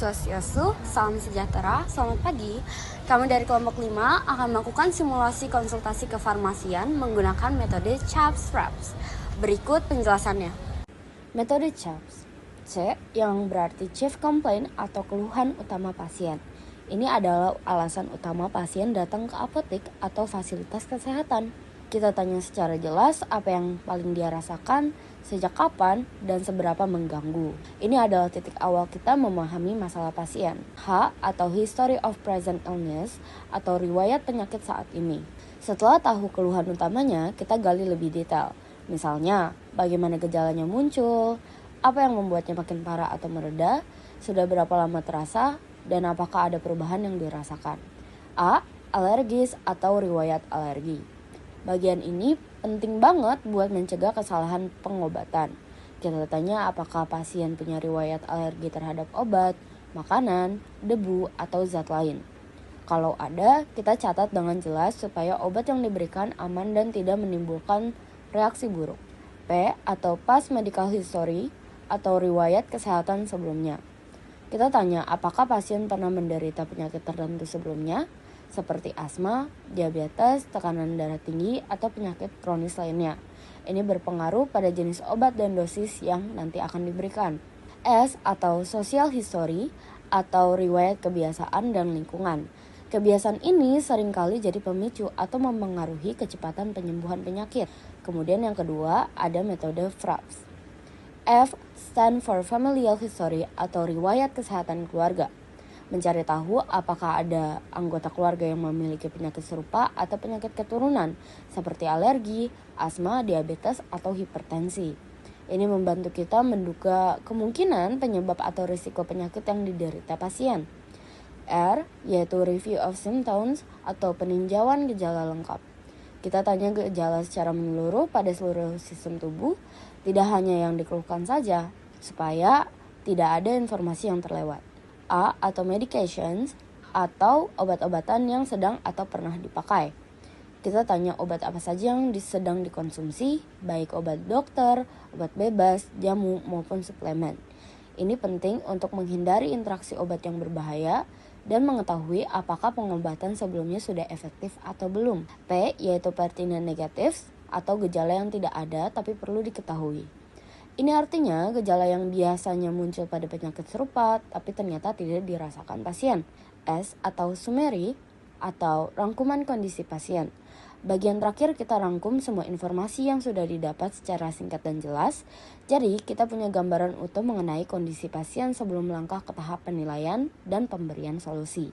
Swastiastu, salam sejahtera, selamat pagi. Kami dari kelompok 5 akan melakukan simulasi konsultasi kefarmasian menggunakan metode CHAPS-RAPS. Berikut penjelasannya. Metode CHAPS, C yang berarti Chief Complaint atau keluhan utama pasien. Ini adalah alasan utama pasien datang ke apotek atau fasilitas kesehatan. Kita tanya secara jelas apa yang paling dia rasakan, sejak kapan, dan seberapa mengganggu. Ini adalah titik awal kita memahami masalah pasien. H atau History of Present Illness atau riwayat penyakit saat ini. Setelah tahu keluhan utamanya, kita gali lebih detail. Misalnya, bagaimana gejalanya muncul, apa yang membuatnya makin parah atau mereda, sudah berapa lama terasa, dan apakah ada perubahan yang dirasakan. A. Alergis atau riwayat alergi. Bagian ini penting banget buat mencegah kesalahan pengobatan. Kita tanya apakah pasien punya riwayat alergi terhadap obat, makanan, debu, atau zat lain. Kalau ada, kita catat dengan jelas supaya obat yang diberikan aman dan tidak menimbulkan reaksi buruk. P atau Past Medical History atau riwayat kesehatan sebelumnya. Kita tanya apakah pasien pernah menderita penyakit tertentu sebelumnya, seperti asma, diabetes, tekanan darah tinggi, atau penyakit kronis lainnya. Ini berpengaruh pada jenis obat dan dosis yang nanti akan diberikan. S atau Social History atau riwayat kebiasaan dan lingkungan. Kebiasaan ini seringkali jadi pemicu atau mempengaruhi kecepatan penyembuhan penyakit. Kemudian yang kedua ada metode FRAPS. F stand for Familial History atau riwayat kesehatan keluarga. Mencari tahu apakah ada anggota keluarga yang memiliki penyakit serupa atau penyakit keturunan seperti alergi, asma, diabetes, atau hipertensi. Ini membantu kita menduga kemungkinan penyebab atau risiko penyakit yang diderita pasien. R yaitu Review of Symptoms atau peninjauan gejala lengkap. Kita tanya gejala secara menyeluruh pada seluruh sistem tubuh, tidak hanya yang dikeluhkan saja, supaya tidak ada informasi yang terlewat. A atau medications atau obat-obatan yang sedang atau pernah dipakai. Kita tanya obat apa saja yang sedang dikonsumsi, baik obat dokter, obat bebas, jamu maupun suplemen. Ini penting untuk menghindari interaksi obat yang berbahaya dan mengetahui apakah pengobatan sebelumnya sudah efektif atau belum. P yaitu pertinent negatives atau gejala yang tidak ada tapi perlu diketahui. Ini artinya gejala yang biasanya muncul pada penyakit serupa tapi ternyata tidak dirasakan pasien. S atau summary atau rangkuman kondisi pasien. Bagian terakhir kita rangkum semua informasi yang sudah didapat secara singkat dan jelas. Jadi kita punya gambaran utuh mengenai kondisi pasien sebelum melangkah ke tahap penilaian dan pemberian solusi.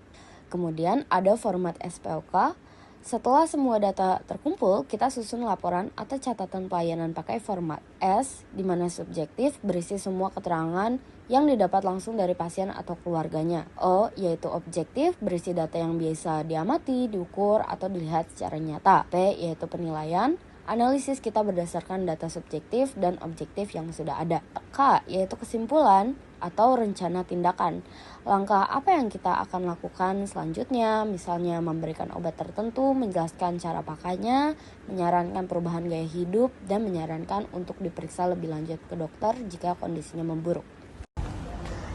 Kemudian ada format SPOK. Setelah semua data terkumpul, kita susun laporan atau catatan pelayanan pakai format S, di mana subjektif berisi semua keterangan yang didapat langsung dari pasien atau keluarganya. O, yaitu objektif berisi data yang biasa diamati, diukur, atau dilihat secara nyata. P, yaitu penilaian. Analisis kita berdasarkan data subjektif dan objektif yang sudah ada. K, yaitu kesimpulan atau rencana tindakan. Langkah apa yang kita akan lakukan selanjutnya, misalnya memberikan obat tertentu, menjelaskan cara pakainya, menyarankan perubahan gaya hidup, dan menyarankan untuk diperiksa lebih lanjut ke dokter jika kondisinya memburuk.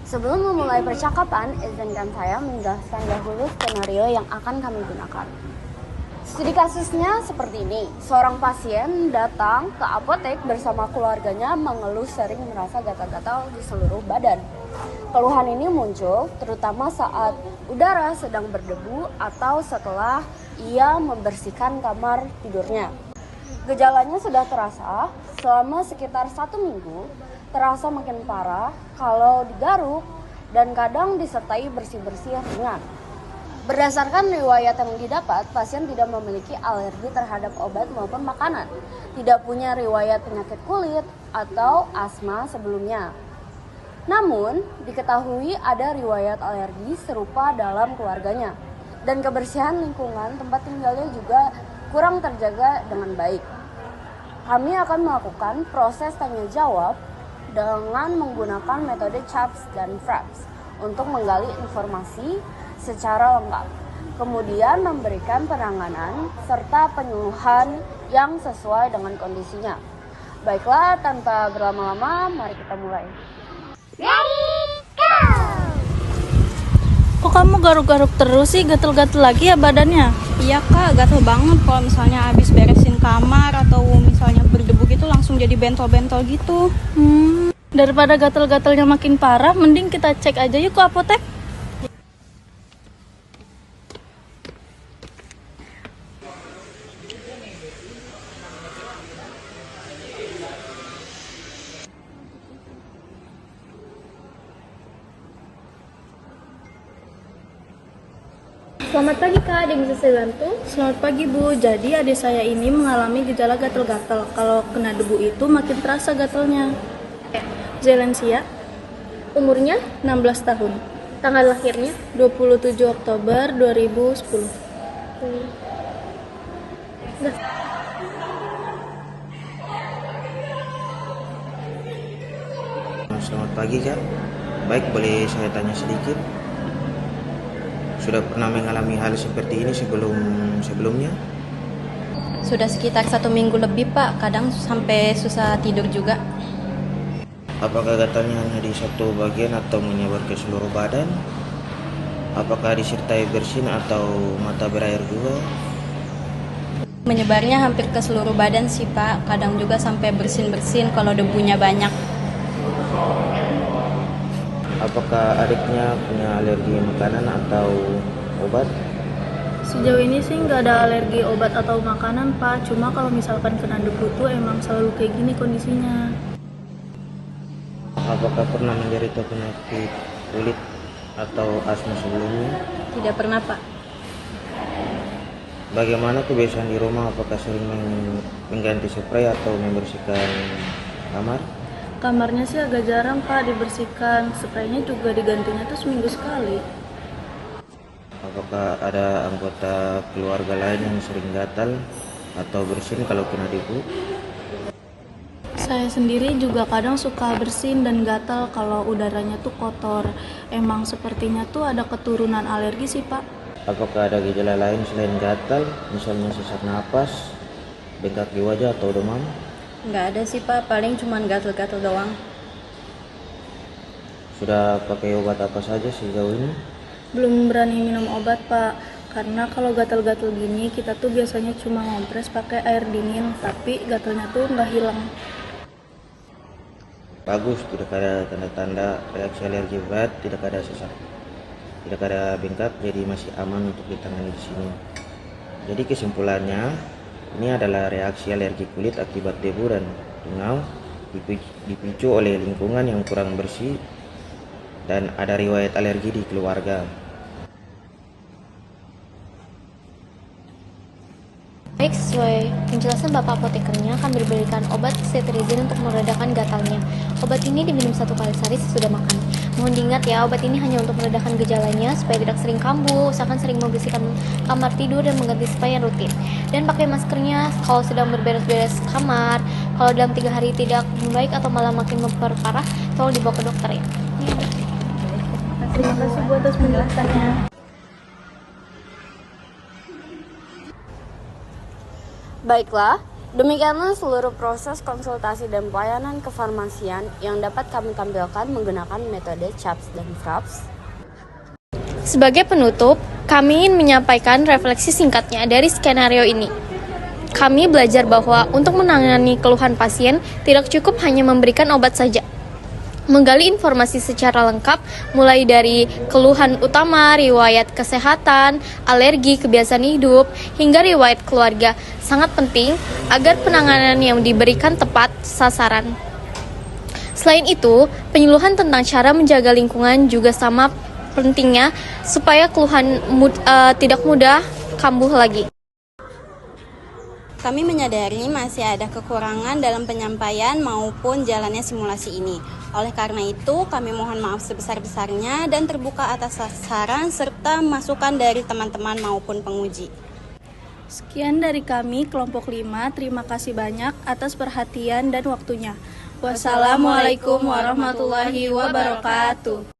Sebelum memulai percakapan, izinkan saya menjelaskan dahulu skenario yang akan kami gunakan. Studi kasusnya seperti ini. Seorang pasien datang ke apotek bersama keluarganya mengeluh sering merasa gatal-gatal di seluruh badan. Keluhan ini muncul terutama saat udara sedang berdebu atau setelah ia membersihkan kamar tidurnya. Gejalanya sudah terasa selama sekitar 1 minggu, terasa makin parah kalau digaruk dan kadang disertai bersih-bersih ringan. Berdasarkan riwayat yang didapat, pasien tidak memiliki alergi terhadap obat maupun makanan, tidak punya riwayat penyakit kulit atau asma sebelumnya. Namun, diketahui ada riwayat alergi serupa dalam keluarganya, dan kebersihan lingkungan tempat tinggalnya juga kurang terjaga dengan baik. Kami akan melakukan proses tanya jawab dengan menggunakan metode CHAPS dan FRAPS untuk menggali informasi secara lengkap, kemudian memberikan penanganan serta penyuluhan yang sesuai dengan kondisinya. Baiklah, tanpa berlama-lama, mari kita mulai. Ready, go! Kok kamu garuk-garuk terus sih? Gatel-gatel lagi ya badannya? Iya kak, gatel banget kalau misalnya habis beresin kamar atau misalnya berdebu gitu langsung jadi bentol-bentol gitu. Daripada gatel-gatelnya makin parah, mending kita cek aja yuk ke apotek. Selamat pagi Kak, ada yang bisa saya bantu? Selamat pagi Bu, jadi adik saya ini mengalami gejala gatel-gatel. Kalau kena debu itu makin terasa gatelnya. Zelensia, Umurnya? 16 tahun, Tanggal lahirnya? 27 Oktober 2010. Selamat pagi Kak. Baik, boleh saya tanya sedikit? Sudah pernah mengalami hal seperti ini sebelumnya? Sudah sekitar 1 minggu lebih pak, kadang sampai susah tidur juga. Apakah gatalnya hanya di satu bagian atau menyebar ke seluruh badan? Apakah disertai bersin atau mata berair juga? Menyebarnya hampir ke seluruh badan sih pak, kadang juga sampai bersin-bersin kalau debunya banyak. Apakah adiknya punya alergi makanan atau obat? Sejauh ini sih nggak ada alergi obat atau makanan Pak, cuma kalau misalkan kena debu tuh emang selalu kayak gini kondisinya. Apakah pernah menderita penyakit kulit atau asma sebelumnya? Tidak pernah pak. Bagaimana kebiasaan di rumah? Apakah sering mengganti spray atau membersihkan kamar? Kamarnya sih agak jarang Pak dibersihkan, spraynya juga digantinya tuh seminggu sekali. Apakah ada anggota keluarga lain yang sering gatal atau bersin kalau kena debu? Saya sendiri juga kadang suka bersin dan gatal kalau udaranya tuh kotor. Emang sepertinya tuh ada keturunan alergi sih Pak. Apakah ada gejala lain selain gatal, misalnya sesak napas, bengkak di wajah atau demam? Nggak ada sih pak, paling cuman gatel-gatel doang. Sudah pakai obat apa saja sejauh ini? Belum berani minum obat Pak, karena kalau gatal-gatal gini kita tuh biasanya cuma ngompres pakai air dingin, tapi gatalnya tuh nggak hilang. Bagus, tidak ada tanda-tanda reaksi alergi berat, tidak ada sesak, tidak ada bengkak, jadi masih aman untuk ditangani di sini. Jadi kesimpulannya, ini adalah reaksi alergi kulit akibat debu dan tungau dipicu oleh lingkungan yang kurang bersih dan ada riwayat alergi di keluarga. Baik, sesuai penjelasan Bapak apotekernya, kami berikan obat cetirizine untuk meredakan gatalnya. Obat ini diminum 1 kali sehari sesudah makan. Mohon diingat ya, obat ini hanya untuk meredakan gejalanya supaya tidak sering kambuh, usahakan sering membersihkan kamar tidur dan mengganti spray yang rutin. Dan pakai maskernya kalau sedang berberes-beres kamar. Kalau dalam 3 hari tidak membaik atau malah makin memperparah, tolong dibawa ke dokter ya. Terima kasih Bu atas penjelasannya. Baiklah, demikianlah seluruh proses konsultasi dan pelayanan kefarmasian yang dapat kami tampilkan menggunakan metode CHAPS dan FRAPS. Sebagai penutup, kami ingin menyampaikan refleksi singkatnya dari skenario ini. Kami belajar bahwa untuk menangani keluhan pasien tidak cukup hanya memberikan obat saja. Menggali informasi secara lengkap, mulai dari keluhan utama, riwayat kesehatan, alergi, kebiasaan hidup, hingga riwayat keluarga, sangat penting agar penanganan yang diberikan tepat sasaran. Selain itu, penyuluhan tentang cara menjaga lingkungan juga sama pentingnya supaya keluhan tidak mudah kambuh lagi. Kami menyadari masih ada kekurangan dalam penyampaian maupun jalannya simulasi ini. Oleh karena itu, kami mohon maaf sebesar-besarnya dan terbuka atas saran serta masukan dari teman-teman maupun penguji. Sekian dari kami, kelompok 5. Terima kasih banyak atas perhatian dan waktunya. Wassalamualaikum warahmatullahi wabarakatuh.